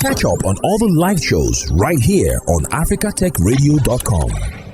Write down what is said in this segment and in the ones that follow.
Catch up on all the live shows right here on africatechradio.com.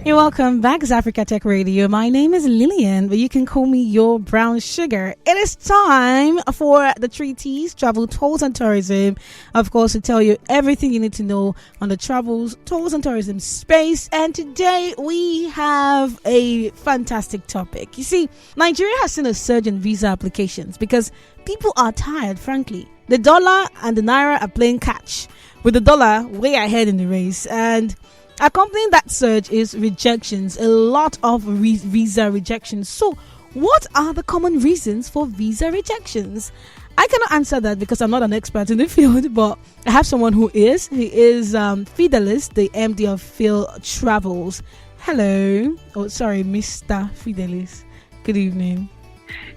You're welcome back to Africa Tech Radio. My name is Lilian, but you can call me your brown sugar. It is time for the TTT, travel, tolls and tourism. Of course, to tell you everything you need to know on the travels, tolls and tourism space. And today we have a fantastic topic. You see, Nigeria has seen a surge in visa applications because people are tired, frankly. The dollar and the naira are playing catch, with the dollar way ahead in the race. And accompanying that surge is rejections, a lot of visa rejections. So, what are the common reasons for visa rejections? I cannot answer that because I'm not an expert in the field, but I have someone who is. He is Phydelis, the MD of Phyl Travels. Hello. Oh, sorry, Mr. Phydelis. Good evening.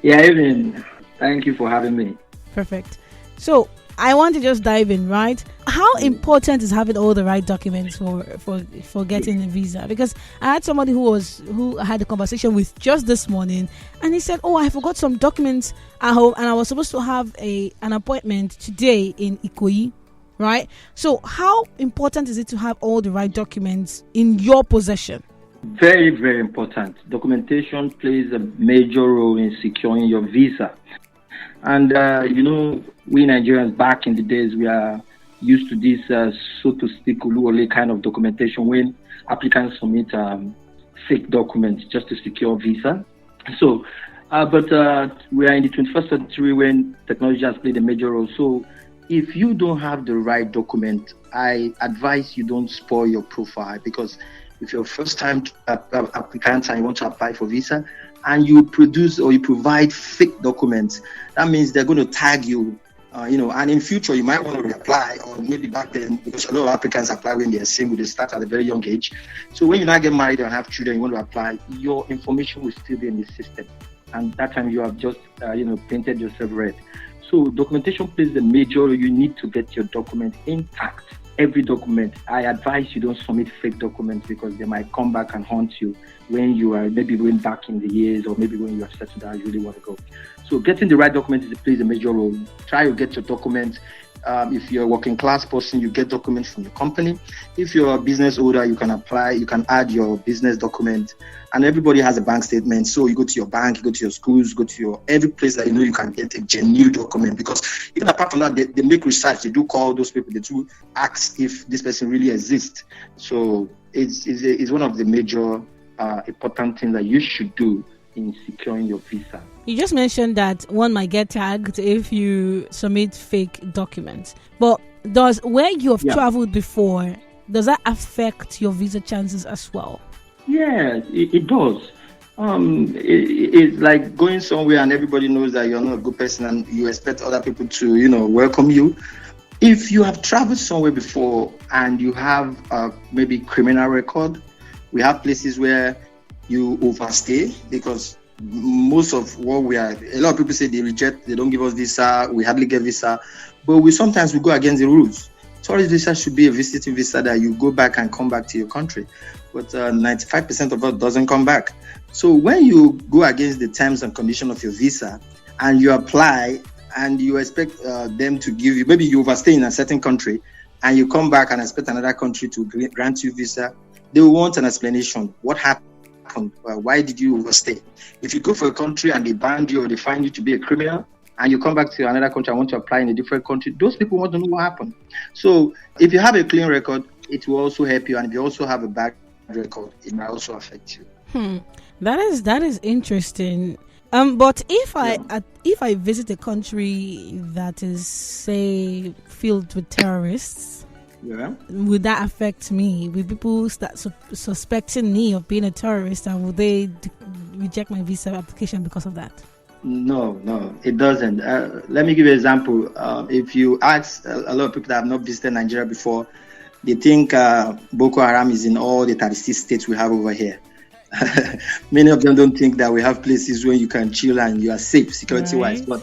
Yeah, evening. Thank you for having me. Perfect. So, I want to just dive in, right? How important is having all the right documents for getting a visa? Because I had somebody who had a conversation with just this morning, and he said, "Oh, I forgot some documents at home, and I was supposed to have an appointment today in Ikoyi." Right? So, how important is it to have all the right documents in your possession? Very, very important. Documentation plays a major role in securing your visa. And, we Nigerians back in the days, we are used to this, so to speak, Uluole kind of documentation when applicants submit fake documents just to secure visa. So, but we are in the 21st century when technology has played a major role. So, if you don't have the right document, I advise you don't spoil your profile, because if you're a first-time applicant and you want to apply for visa, and you produce or you provide fake documents, that means they're going to tag you, and in future you might want to reapply, or maybe back then, because a lot of applicants apply when they're single, they start at a very young age. So when you now get married and have children, you want to apply, your information will still be in the system. And that time you have just, painted yourself red. So documentation plays a major role. You need to get your document intact. Every document, I advise you don't submit fake documents, because they might come back and haunt you when you are maybe going back in the years, or maybe when you have settled down, you really want to go. So getting the right documents plays a major role. Try to get your documents. If you're a working class person, you get documents from your company. If you're a business owner, you can apply, you can add your business document. And everybody has a bank statement. So you go to your bank, you go to your schools, go to your every place that you can get a genuine document. Because even apart from that, they make research. They do call those people. They do ask if this person really exists. So it's one of the major important things that you should do in securing your visa. You just mentioned that one might get tagged if you submit fake documents. But does where you have traveled before, does that affect your visa chances as well? Yeah, it does. It's like going somewhere and everybody knows that you're not a good person and you expect other people to, welcome you. If you have traveled somewhere before and you have maybe criminal record, we have places where you overstay, because most of what a lot of people say they reject, they don't give us visa, we hardly get visa, but we sometimes go against the rules. Tourist visa should be a visiting visa that you go back and come back to your country, but 95% of us doesn't come back. So when you go against the terms and conditions of your visa and you apply and you expect them to give you, maybe you overstay in a certain country and you come back and expect another country to grant you visa, they will want an explanation. What happened? Why did you overstay? If you go for a country and they banned you or they find you to be a criminal, and you come back to another country and want to apply in a different country, those people want to know what happened. So if you have a clean record, it will also help you. And if you also have a bad record, it might also affect you. That is interesting. But if I visit a country that is, say, filled with terrorists, would that affect me? Will people start suspecting me of being a terrorist, and will they reject my visa application because of that? No, it doesn't. Let me give you an example. If you ask a lot of people that have not visited Nigeria before, they think Boko Haram is in all the 36 states we have over here. Many of them don't think that we have places where you can chill and you are safe security-wise. But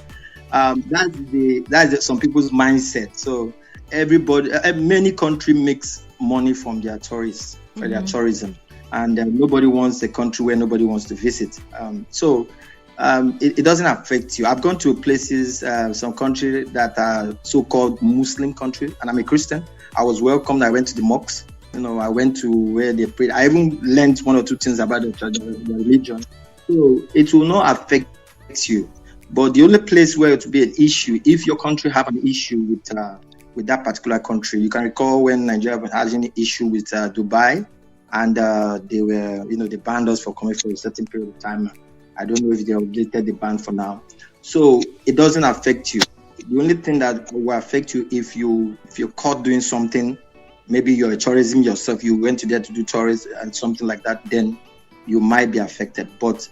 that's some people's mindset. So many countries makes money from their tourists, for their tourism, and nobody wants a country where nobody wants to visit. So it doesn't affect you. I've gone to places, some countries that are so-called Muslim countries, and I'm a Christian. I was welcomed. I went to the mosques. I went to where they prayed. I even learned one or two things about the religion. So it will not affect you. But the only place where it will be an issue, if your country have an issue with that particular country, you can recall when Nigeria had an issue with Dubai, and they banned us for coming for a certain period of time. I don't know if they updated the ban for now. So it doesn't affect you. The only thing that will affect you if you're caught doing something, maybe you're a tourism yourself, you went to there to do tourism and something like that, then you might be affected. But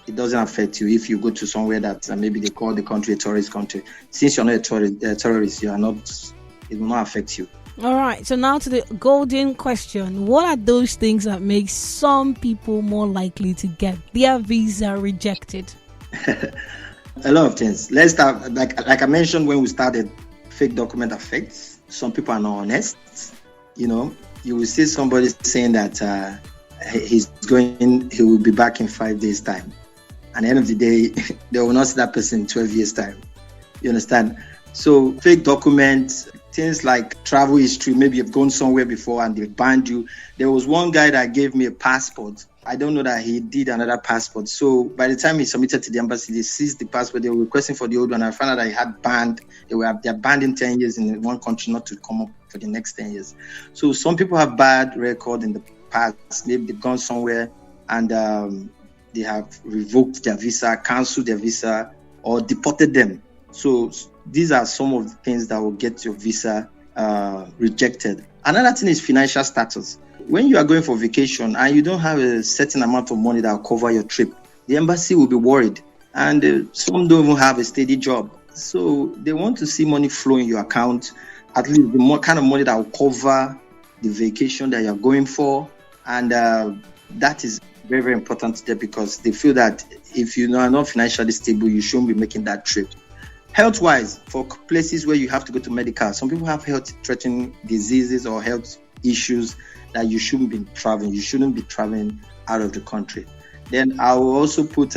it doesn't affect you if you go to somewhere that maybe they call the country a tourist country. Since you're not a tourist, you are not. It will not affect you. All right. So now to the golden question: what are those things that make some people more likely to get their visa rejected? A lot of things. Let's start. Like I mentioned when we started, fake document affects. Some people are not honest. You will see somebody saying that he will be back in 5 days' time. At the end of the day, they will not see that person in 12 years' time. You understand? So fake documents, things like travel history, maybe you've gone somewhere before and they banned you. There was one guy that gave me a passport. I don't know that he did another passport. So by the time he submitted to the embassy, they seized the passport. They were requesting for the old one. I found out that he had banned. They're banned in 10 years in one country not to come up for the next 10 years. So some people have bad record in the past. Maybe they've gone somewhere and they have revoked their visa, cancelled their visa, or deported them. So these are some of the things that will get your visa rejected. Another thing is financial status. When you are going for vacation and you don't have a certain amount of money that will cover your trip, the embassy will be worried. And some don't even have a steady job. So they want to see money flow in your account, at least the kind of money that will cover the vacation that you're going for. And that is very, very important to them because they feel that if you are not financially stable, you shouldn't be making that trip. Health-wise, for places where you have to go to medical, some people have health-threatening diseases or health issues that you shouldn't be traveling. You shouldn't be traveling out of the country. Then I will also put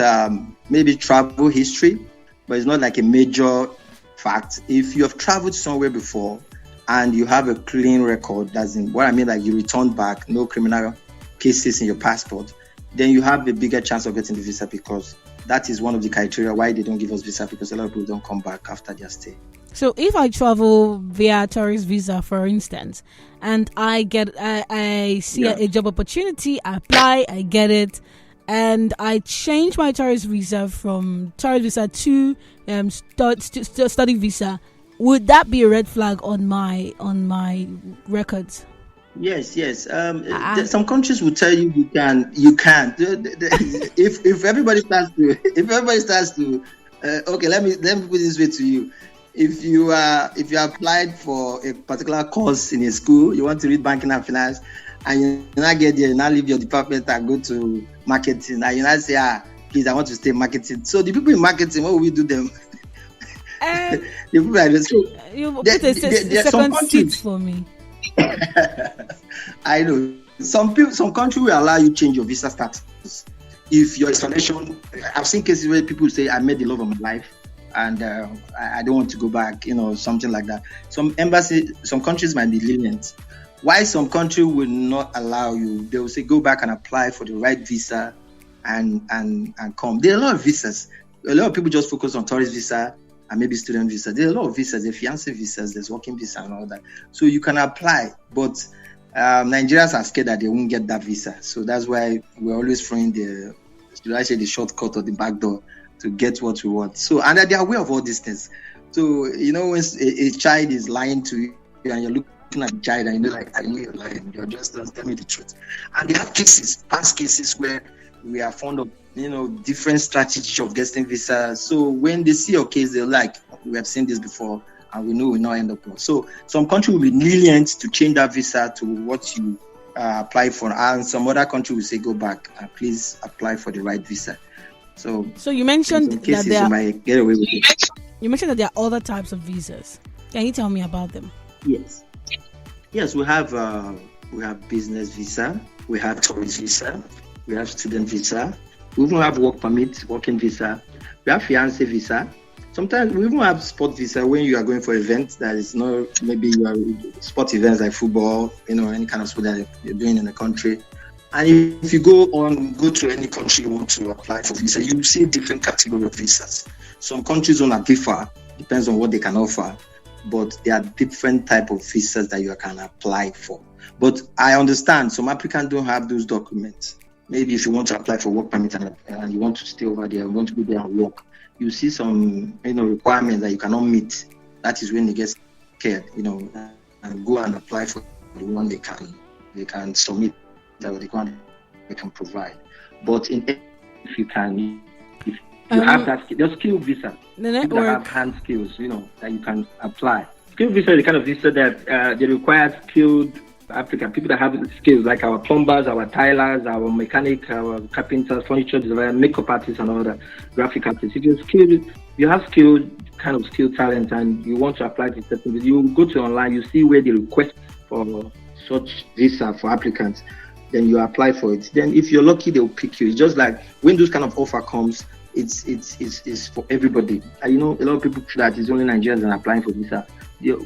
maybe travel history, but it's not like a major fact. If you have traveled somewhere before and you have a clean record, that's in what I mean, like you returned back, no criminal cases in your passport, then you have a bigger chance of getting the visa because that is one of the criteria why they don't give us visa, because a lot of people don't come back after their stay. So if I travel via tourist visa, for instance, and I see a job opportunity, I apply, I get it, and I change my tourist visa from tourist visa to study visa, would that be a red flag on my records? Yes. There's some countries will tell you you can't. If everybody starts to, okay, let me put it this way to you. If you applied for a particular course in a school, you want to read banking and finance, and you not get there, you now leave your department and go to marketing, and you not say, please, I want to stay in marketing. So the people in marketing, what will we do them? The people are just, you put a second seat for me. I know some country will allow you to change your visa status if your installation. I've seen cases where people say, I made the love of my life and I don't want to go back, something like that. Some countries might be lenient. Why some country will not allow you? They will say go back and apply for the right visa and come. There are a lot of visas. A lot of people just focus on tourist visa and maybe student visa. There are a lot of visas, there's fiancé visas, there's working visa and all that. So you can apply, but Nigerians are scared that they won't get that visa. So that's why we're always throwing the shortcut or the back door to get what we want. So, and they're aware of all these things. So, when a child is lying to you and you're looking at the child and you're like, I know you're lying, you're just don't tell me the truth. And they have past cases where we are fond of, different strategies of getting visa. So when they see your case, they're like, we have seen this before and we know we'll not end up on. So some country will be lenient to change that visa to what you apply for, and some other country will say, go back and please apply for the right visa. So you mentioned that you might get away with it. You mentioned that there are other types of visas. Can you tell me about them? Yes, we have business visa, we have tourist visa, we have student visa, We even have work permit, working visa. We have fiancé visa. Sometimes we even have sport visa when you are going for events that is not, maybe you are sport events like football, any kind of sport that you're doing in the country. And if you go to any country you want to apply for visa, you see different category of visas. Some countries don't differ, depends on what they can offer, but there are different type of visas that you can apply for. But I understand some applicants don't have those documents. Maybe if you want to apply for work permit and you want to stay over there, you want to go there and work, you see some requirements that you cannot meet. That is when they get scared, and go and apply for the one they can submit that they can provide. But if you have that skill, there's skill visa. People that have hand skills, that you can apply. Skill visa is the kind of visa that they require skilled applicant, people that have skills like our plumbers, our tilers, our mechanic, our carpenters, furniture designers, makeup artists, and all that, graphic artists. If you're skilled, you have skilled talent, and you want to apply to certain, you go to online, you see where they request for such visa for applicants, then you apply for it. Then if you're lucky, they'll pick you. It's just like when those kind of offer comes, it's for everybody. And a lot of people think that it's only Nigerians that are applying for visa.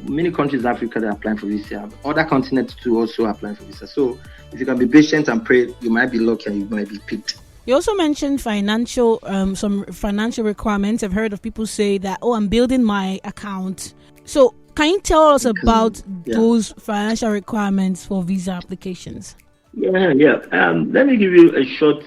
Many countries in Africa that are applying for visa. Other continents too also applying for visa. So if you can be patient and pray, you might be lucky and you might be picked. You also mentioned some financial requirements. I've heard of people say that, I'm building my account. So can you tell us about those financial requirements for visa applications? Yeah. Let me give you a short.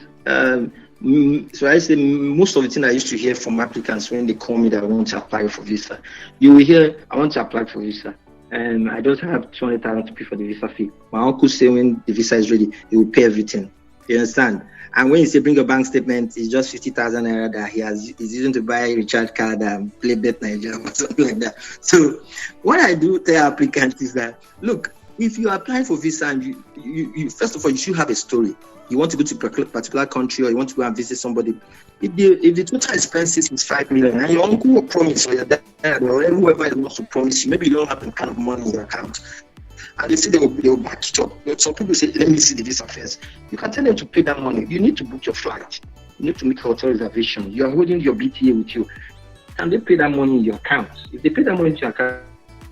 So I say most of the things I used to hear from applicants when they call me that I want to apply for visa, you will hear, I want to apply for visa, and I just have 200,000 to pay for the visa fee. My uncle say when the visa is ready, he will pay everything. You understand? And when you say bring a bank statement, it's just 50,000 naira that he's using to buy a recharge card and play Bet Nigeria or something like that. So what I do tell applicants is that, look, if you apply for visa and you first of all, you should have a story. You want to go to a particular country or you want to go and visit somebody. If the total expenses is 5 million and your uncle will promise or your dad or whoever wants to promise you, maybe you don't have the kind of money in your account, and they say they will back it up. But some people say, let me see the visa first. You can tell them to pay that money. You need to book your flight. You need to make a hotel reservation. You are holding your BTA with you. Can they pay that money in your account? If they pay that money into your account,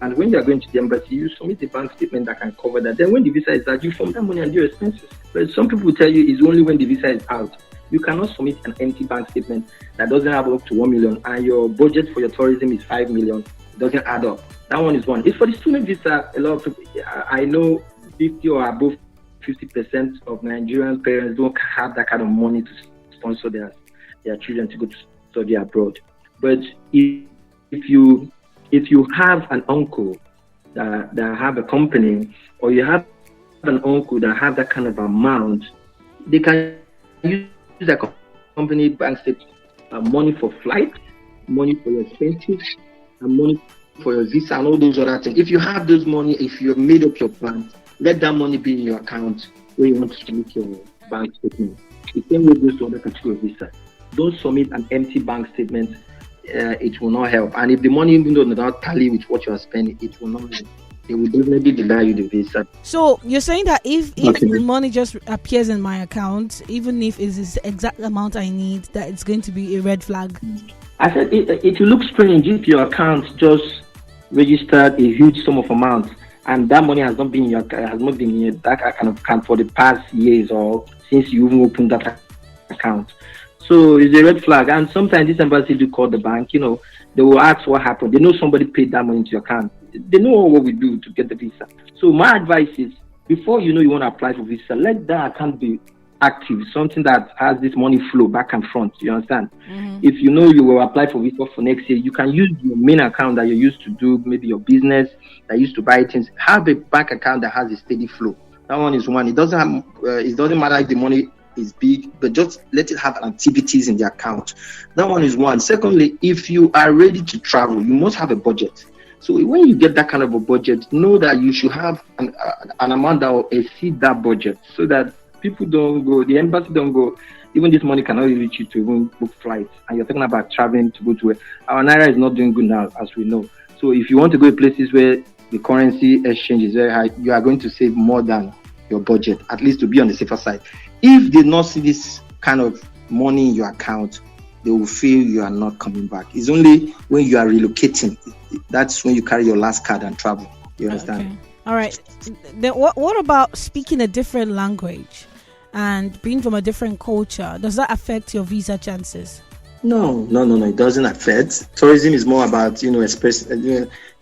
and when you are going to the embassy, you submit a bank statement that can cover that. Then when the visa is out, you form that money and do your expenses. But some people tell you it's only when the visa is out. You cannot submit an empty bank statement that doesn't have up to 1 million and your budget for your tourism is 5 million. It doesn't add up. That one is one. It's for the student visa. A lot of people, I know 50 or above 50% of Nigerian parents don't have that kind of money to sponsor their children to go to study abroad. But if you have an uncle that have a company, or you have an uncle that have that kind of amount, they can use that company bank statement, money for flight, money for your expenses, and money for your visa and all those other things. If you have those money, if you've made up your plan, let that money be in your account where you want to submit your bank statement. The same way goes to other category of visa. Don't submit an empty bank statement. It will not help. And if the money even though not tally with what you are spending, it will not help. It will definitely deny you the visa. So you're saying that if the money just appears in my account, even if it's the exact amount I need, that it's going to be a red flag? I said it will look strange if your account just registered a huge sum of amount and that money has not been in that kind of account for the past years or since you even opened that account. So it's a red flag. And sometimes this embassy do call the bank, they will ask what happened. They know somebody paid that money into your account. They know what we do to get the visa. So my advice is, before you want to apply for visa, let that account be active, something that has this money flow back and front. You understand? Mm-hmm. If you will apply for visa for next year, you can use your main account that you used to do, maybe your business that used to buy things. Have a bank account that has a steady flow. That one is one. It doesn't matter if the money is big, but just let it have activities in the account. That one is one. Secondly, if you are ready to travel, you must have a budget. So when you get that kind of a budget, know that you should have an amount that will exceed that budget, so that people don't go, the embassy don't go, even this money cannot reach you to even book flights. And you're talking about traveling to go to our Naira is not doing good now, as we know. So if you want to go to places where the currency exchange is very high, you are going to save more than your budget, at least to be on the safer side. If they not see this kind of money in your account, they will feel you are not coming back. It's only when you are relocating, that's when you carry your last card and travel. You understand? Okay. All right. Then what about speaking a different language and being from a different culture? Does that affect your visa chances? No. It doesn't affect. Tourism is more about,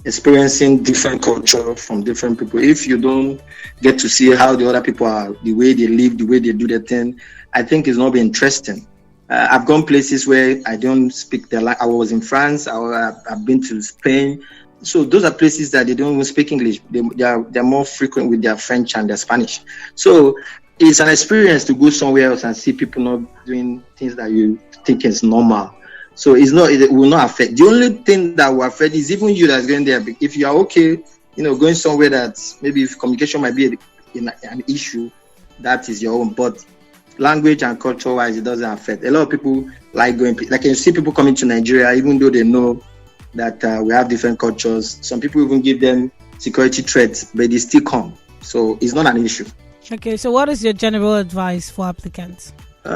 experiencing different culture from different people. If you don't get to see how the other people are, the way they live, the way they do their thing, I think it's not be interesting. I've gone places where I don't speak the language. I was in France. I've been to Spain. So those are places that they don't even speak English. They're more frequent with their French and their Spanish. So it's an experience to go somewhere else and see people not doing things that you think is normal. So it will not affect. The only thing that will affect is even you that's going there. If you are okay, going somewhere that maybe if communication might be an issue, that is your own. But language and culture wise, it doesn't affect. A lot of people like going. Like you see people coming to Nigeria, even though they know that we have different cultures. Some people even give them security threats, but they still come. So it's not an issue. Okay, so what is your general advice for applicants? We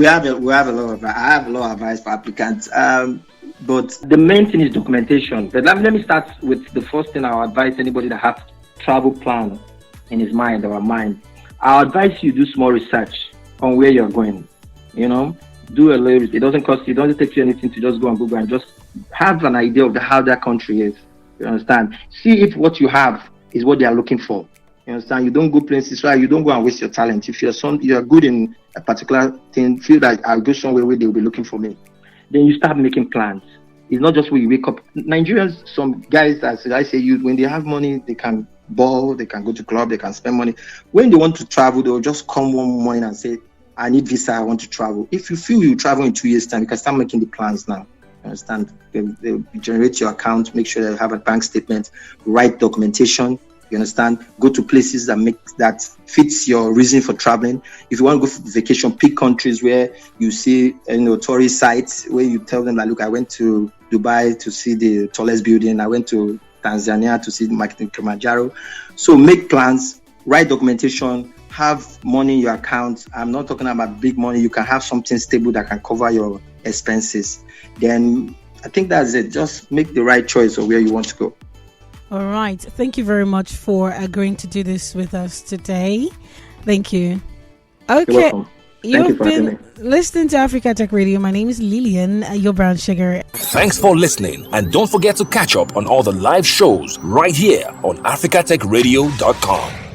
have a lot of. I have a lot of advice for applicants. But the main thing is documentation. But let me start with the first thing I'll advise anybody that has travel plan in his mind or her mind. I'll advise you do small research on where you're going. Do a little. It doesn't cost you. It doesn't take you anything to just go on Google and just have an idea of how that country is. You understand? See if what you have is what they are looking for. You understand? You don't go places where you don't go and waste your talent. If you're good in a particular thing, feel that I'll go somewhere where they'll be looking for me. Then you start making plans. It's not just when you wake up. Nigerians, some guys, as I say, when they have money, they can ball, they can go to club, they can spend money. When they want to travel, they'll just come one morning and say, I need visa, I want to travel. If you feel you travel in 2 years' time, you can start making the plans now. You understand? They'll generate your account, make sure that you have a bank statement, write documentation. You understand? Go to places that fits your reason for traveling. If you want to go for vacation, pick countries where you see tourist sites where you tell them like, look, I went to Dubai to see the tallest building. I went to Tanzania to see the Kilimanjaro. So make plans, write documentation, have money in your account. I'm not talking about big money. You can have something stable that can cover your expenses. Then I think that's it. Just make the right choice of where you want to go. All right. Thank you very much for agreeing to do this with us today. Thank you. Okay. You're welcome. You've been listening to Africa Tech Radio. My name is Lilian, your brown sugar. Thanks for listening, and don't forget to catch up on all the live shows right here on africatechradio.com.